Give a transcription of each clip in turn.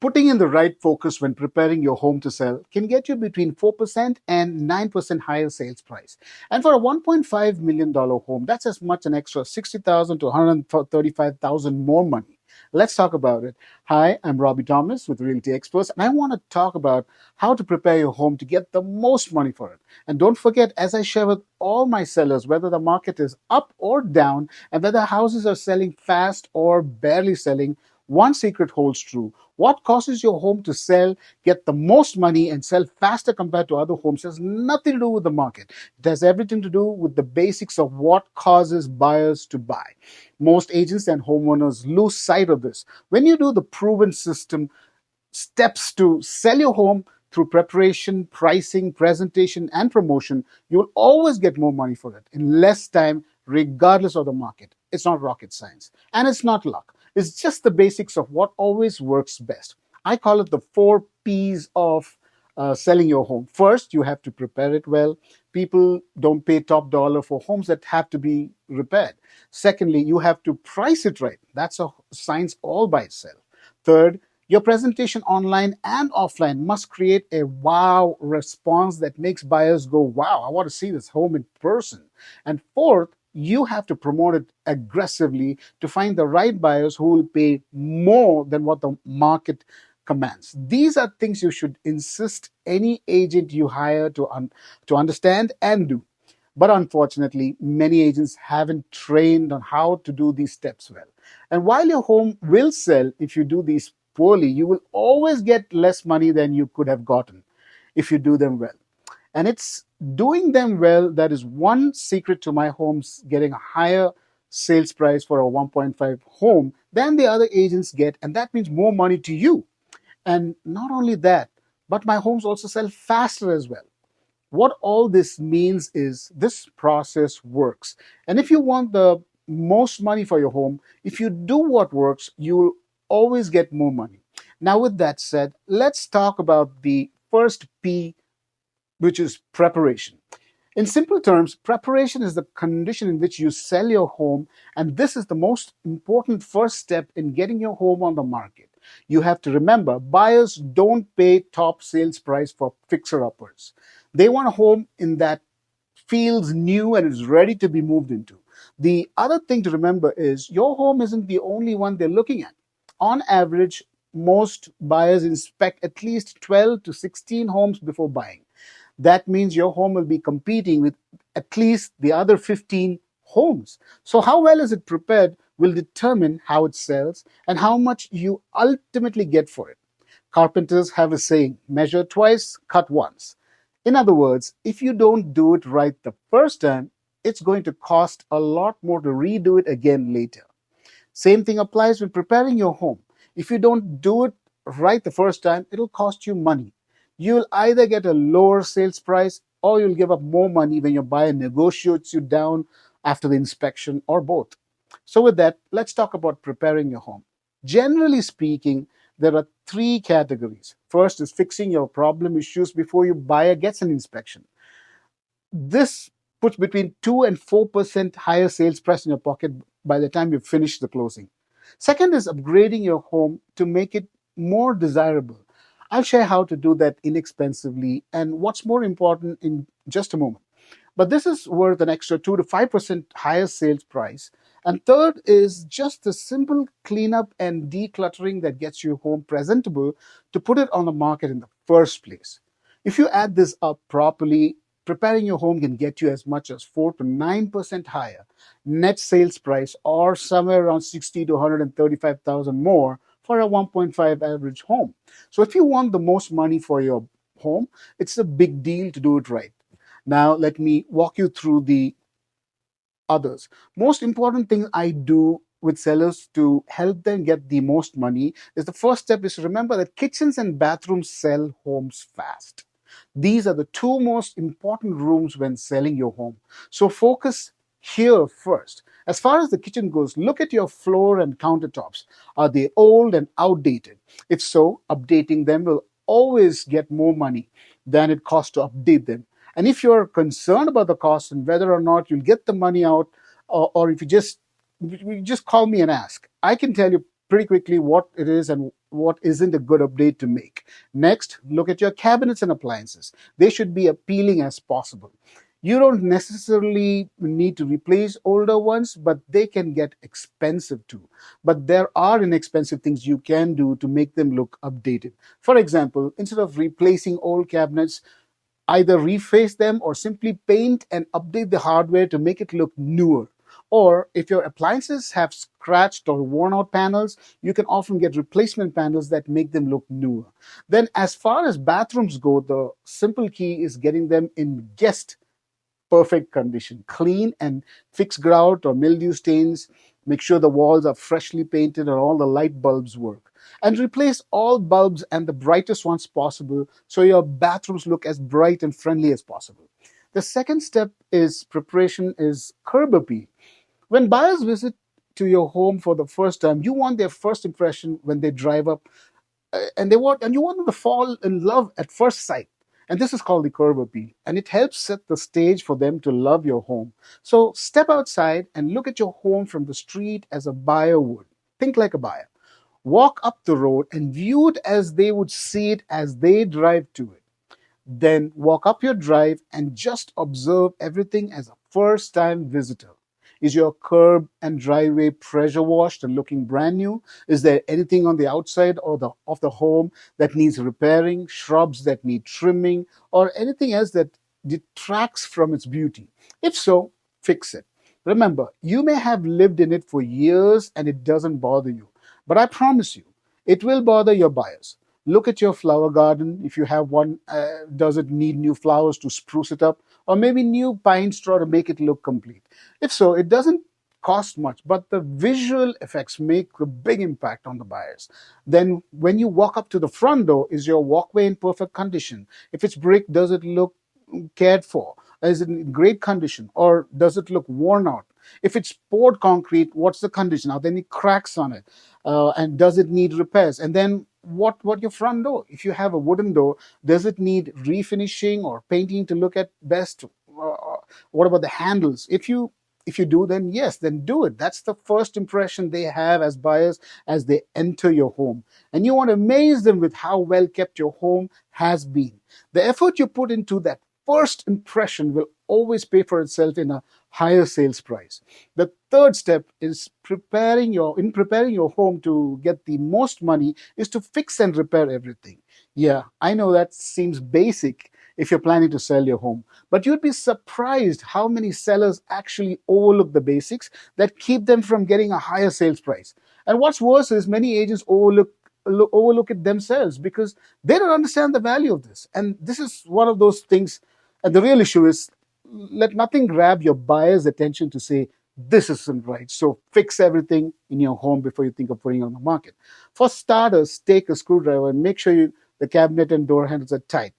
Putting in the right focus when preparing your home to sell can get you between 4% and 9% higher sales price. And for a $1.5 million home, that's as much an extra 60,000 to 135,000 more money. Let's talk about it. Hi, I'm Robbie Thomas with Realty Experts, and I want to talk about how to prepare your home to get the most money for it. And don't forget, as I share with all my sellers, whether the market is up or down, and whether houses are selling fast or barely selling, one secret holds true. What causes your home to sell, get the most money, and sell faster compared to other homes has nothing to do with the market. It has everything to do with the basics of what causes buyers to buy. Most agents and homeowners lose sight of this. When you do the proven system steps to sell your home through preparation, pricing, presentation, and promotion, you'll always get more money for it in less time, regardless of the market. It's not rocket science, and it's not luck. It's just the basics of what always works best. I call it the 4 P's of selling your home. First, you have to prepare it well. People don't pay top dollar for homes that have to be repaired. Secondly, you have to price it right. That's a science all by itself. Third, your presentation online and offline must create a wow response that makes buyers go, wow, I want to see this home in person. And fourth, you have to promote it aggressively to find the right buyers who will pay more than what the market commands. These are things you should insist any agent you hire to understand and do. But unfortunately, many agents haven't trained on how to do these steps well. And while your home will sell if you do these poorly, you will always get less money than you could have gotten if you do them well. And it's doing them well that is one secret to my homes getting a higher sales price for a 1.5 home than the other agents get. And that means more money to you. And not only that, but my homes also sell faster as well. What all this means is this process works. And if you want the most money for your home, if you do what works, you'll always get more money. Now, with that said, let's talk about the first P, which is preparation. In simple terms, preparation is the condition in which you sell your home, and this is the most important first step in getting your home on the market. You have to remember, buyers don't pay top sales price for fixer-uppers. They want a home in that feels new and is ready to be moved into. The other thing to remember is your home isn't the only one they're looking at. On average, most buyers inspect at least 12 to 16 homes before buying. That means your home will be competing with at least the other 15 homes. So how well is it prepared will determine how it sells and how much you ultimately get for it. Carpenters have a saying, measure twice, cut once. In other words, if you don't do it right the first time, it's going to cost a lot more to redo it again later. Same thing applies when preparing your home. If you don't do it right the first time, it'll cost you money. You'll either get a lower sales price or you'll give up more money when your buyer negotiates you down after the inspection, or both. So with that, let's talk about preparing your home. Generally speaking, there are 3 categories. First is fixing your problem issues before your buyer gets an inspection. This puts between 2 and 4% higher sales price in your pocket by the time you finish the closing. Second is upgrading your home to make it more desirable. I'll share how to do that inexpensively and what's more important in just a moment. But this is worth an extra 2 to 5% higher sales price. And third is just the simple cleanup and decluttering that gets your home presentable to put it on the market in the first place. If you add this up properly, preparing your home can get you as much as 4 to 9% higher net sales price, or somewhere around 60 to 135,000 more for a 1.5 average home. So if you want the most money for your home, it's a big deal to do it right. Now, let me walk you through the others. Most important thing I do with sellers to help them get the most money is the first step is to remember that kitchens and bathrooms sell homes fast. These are the 2 most important rooms when selling your home. So focus here first. As far as the kitchen goes, look at your floor and countertops. Are they old and outdated? If so, updating them will always get more money than it costs to update them. And if you're concerned about the cost and whether or not you'll get the money out, or if you just call me and ask, I can tell you pretty quickly what it is and what isn't a good update to make. Next, look at your cabinets and appliances. They should be appealing as possible. You don't necessarily need to replace older ones, but they can get expensive too. But there are inexpensive things you can do to make them look updated. For example, instead of replacing old cabinets, either reface them or simply paint and update the hardware to make it look newer. Or if your appliances have scratched or worn out panels, you can often get replacement panels that make them look newer. Then, as far as bathrooms go, the simple key is getting them in guest perfect condition. Clean and fix grout or mildew stains. Make sure the walls are freshly painted and all the light bulbs work. And replace all bulbs and the brightest ones possible so your bathrooms look as bright and friendly as possible. The second step is preparation is curb appeal. When buyers visit to your home for the first time, you want their first impression when they drive up, and you want them to fall in love at first sight. And this is called the curb appeal, and it helps set the stage for them to love your home. So step outside and look at your home from the street as a buyer would. Think like a buyer. Walk up the road and view it as they would see it as they drive to it. Then walk up your drive and just observe everything as a first time visitor. Is your curb and driveway pressure washed and looking brand new? Is there anything on the outside or of the home that needs repairing, shrubs that need trimming, or anything else that detracts from its beauty? If so, fix it. Remember, you may have lived in it for years and it doesn't bother you, but I promise you, it will bother your buyers. Look at your flower garden. If you have one, does it need new flowers to spruce it up? Or maybe new pine straw to make it look complete? If so, it doesn't cost much, but the visual effects make a big impact on the buyers. Then, when you walk up to the front door, is your walkway in perfect condition? If it's brick, does it look cared for? Is it in great condition? Or does it look worn out? If it's poured concrete, what's the condition? Are there any cracks on it? And does it need repairs? And then what your front door? If you have a wooden door, does it need refinishing or painting to look at best? What about the handles? If you do, then yes, then do it. That's the first impression they have as buyers as they enter your home. And you want to amaze them with how well kept your home has been. The effort you put into that first impression will always pay for itself in a higher sales price. The third step is preparing your home to get the most money is to fix and repair everything. Yeah, I know that seems basic if you're planning to sell your home, but you'd be surprised how many sellers actually overlook the basics that keep them from getting a higher sales price. And what's worse is many agents overlook it themselves because they don't understand the value of this. And this is one of those things. And the real issue is let nothing grab your buyer's attention to say, this isn't right. So fix everything in your home before you think of putting it on the market. For starters, take a screwdriver and make sure the cabinet and door handles are tight.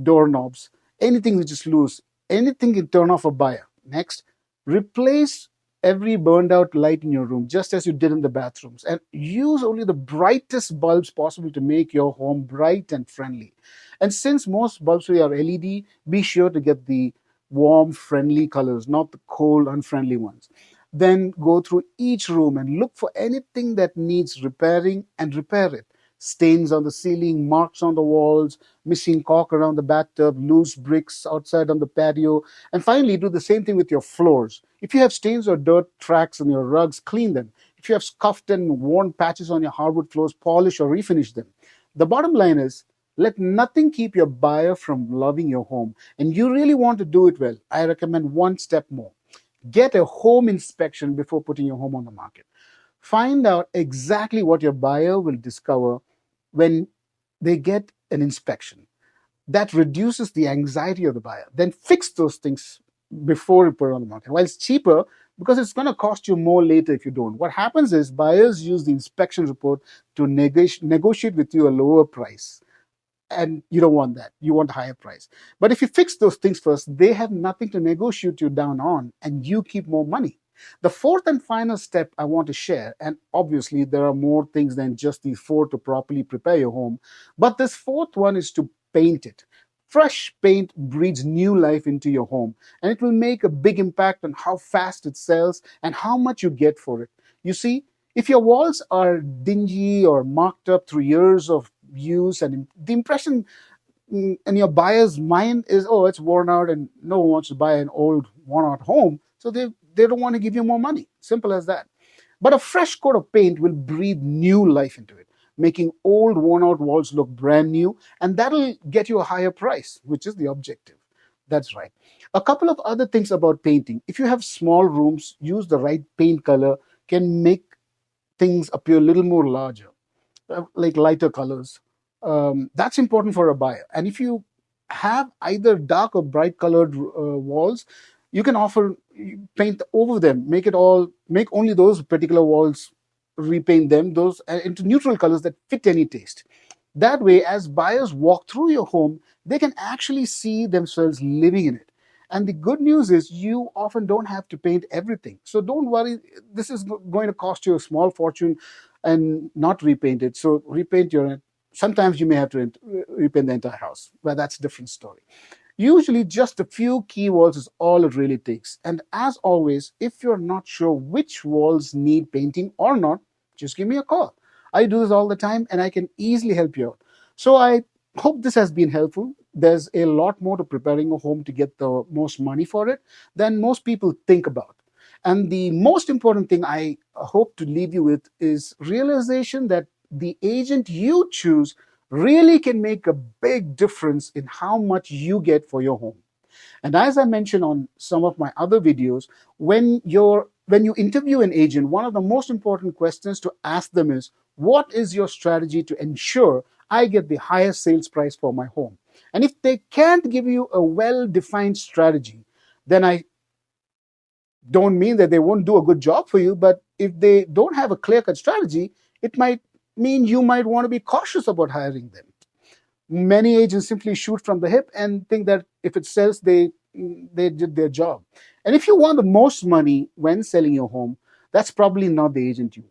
Doorknobs, anything which is loose, anything can turn off a buyer. Next, replace every burned out light in your room, just as you did in the bathrooms, and use only the brightest bulbs possible to make your home bright and friendly. And since most bulbs are LED, be sure to get the warm, friendly colors, not the cold, unfriendly ones. Then go through each room and look for anything that needs repairing and repair it. Stains on the ceiling, marks on the walls, missing caulk around the bathtub, loose bricks outside on the patio. And finally, do the same thing with your floors. If you have stains or dirt tracks on your rugs, clean them. If you have scuffed and worn patches on your hardwood floors, polish or refinish them. The bottom line is, let nothing keep your buyer from loving your home. And you really want to do it well, I recommend one step more. Get a home inspection before putting your home on the market. Find out exactly what your buyer will discover when they get an inspection. That reduces the anxiety of the buyer. Then fix those things before you put it on the market. Well, it's cheaper because it's going to cost you more later if you don't. What happens is buyers use the inspection report to negotiate with you a lower price, and you don't want that. You want a higher price. But if you fix those things first, they have nothing to negotiate you down on, and you keep more money. The fourth and final step I want to share, and obviously there are more things than just these four to properly prepare your home, but this fourth one is to paint it. Fresh paint breathes new life into your home, and it will make a big impact on how fast it sells and how much you get for it. You see, If your walls are dingy or marked up through years of use, and the impression in your buyer's mind is, oh, it's worn out and no one wants to buy an old worn out home, so they don't want to give you more money. Simple as that. But a fresh coat of paint will breathe new life into it, making old worn out walls look brand new, and that'll get you a higher price, which is the objective. That's right. A couple of other things about painting: if you have small rooms, use the right paint color, can make things appear a little more larger, like lighter colors. That's important for a buyer. And if you have either dark or bright colored walls, you can offer paint over them, make only those particular walls, repaint them those into neutral colors that fit any taste. That way, as buyers walk through your home, they can actually see themselves living in it. And the good news is you often don't have to paint everything. So don't worry, this is going to cost you a small fortune and not repaint it. So repaint your, sometimes you may have to repaint the entire house, but that's a different story. Usually just a few key walls is all it really takes. And as always, if you're not sure which walls need painting or not, just give me a call. I do this all the time and I can easily help you out. So I hope this has been helpful. There's a lot more to preparing a home to get the most money for it than most people think about. And the most important thing I hope to leave you with is realization that the agent you choose really can make a big difference in how much you get for your home. And as I mentioned on some of my other videos, when you interview an agent, one of the most important questions to ask them is, what is your strategy to ensure I get the highest sales price for my home? And if they can't give you a well-defined strategy, then I don't mean that they won't do a good job for you, but if they don't have a clear-cut strategy, it might mean you might want to be cautious about hiring them. Many agents simply shoot from the hip and think that if it sells, they did their job. And if you want the most money when selling your home, that's probably not the agent you want.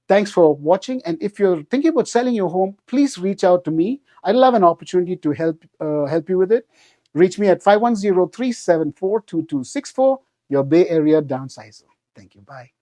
Thanks for watching. And if you're thinking about selling your home, please reach out to me. I'd love an opportunity to help you with it. Reach me at 510-374-2264, your Bay Area Downsizer. Thank you. Bye.